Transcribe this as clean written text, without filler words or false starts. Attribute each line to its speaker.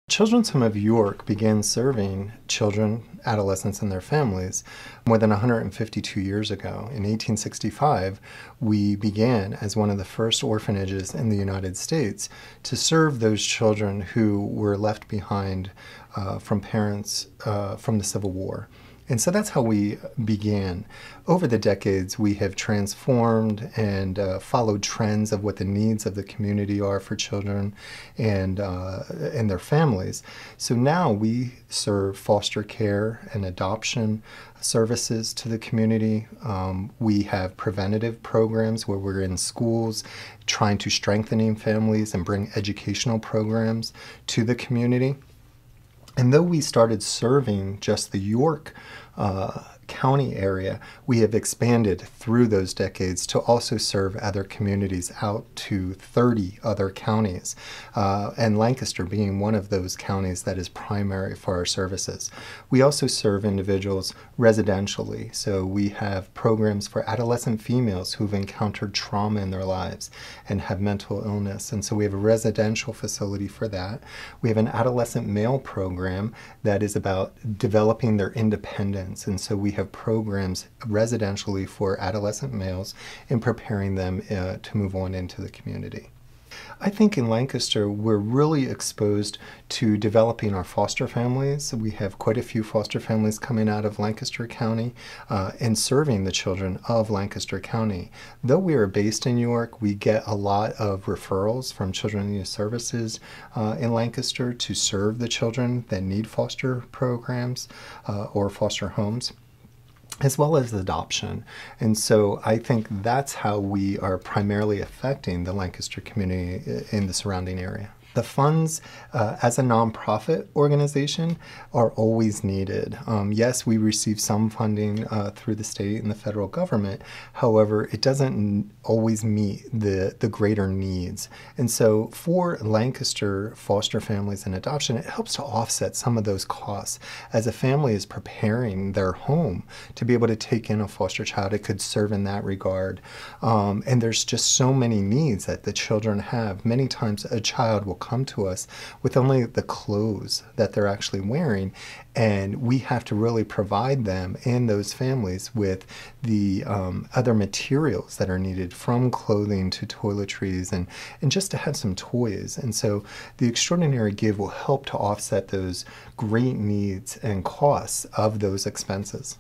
Speaker 1: Children's Home of York began serving children, adolescents, and their families more than 152 years ago. In 1865, we began as one of the first orphanages in the United States to serve those children who were left behind from parents from the Civil War. And so that's how we began. Over the decades, we have transformed and followed trends of what the needs of the community are for children and their families. So now we serve foster care and adoption services to the community. We have preventative programs where we're in schools trying to strengthen families and bring educational programs to the community. And though we started serving just the York County area, we have expanded through those decades to also serve other communities out to 30 other counties, and Lancaster being one of those counties that is primary for our services. We also serve individuals residentially, so we have programs for adolescent females who've encountered trauma in their lives and have mental illness, and so we have a residential facility for that. We have an adolescent male program that is about developing their independence, and so we have programs residentially for adolescent males and preparing them to move on into the community. I think in Lancaster, we're really exposed to developing our foster families. We have quite a few foster families coming out of Lancaster County and serving the children of Lancaster County. Though we are based in York, we get a lot of referrals from Children and Youth Services in Lancaster to serve the children that need foster programs or foster homes, as well as adoption. And so I think that's how we are primarily affecting the Lancaster community in the surrounding area. The funds as a nonprofit organization are always needed. Yes, we receive some funding through the state and the federal government. However, it doesn't always meet the greater needs. And so for Lancaster foster families and adoption, it helps to offset some of those costs. As a family is preparing their home to be able to take in a foster child, it could serve in that regard. And there's just so many needs that the children have. Many times a child will come to us with only the clothes that they're actually wearing, and we have to really provide them and those families with the other materials that are needed, from clothing to toiletries and just to have some toys. And so the Extraordinary Give will help to offset those great needs and costs of those expenses.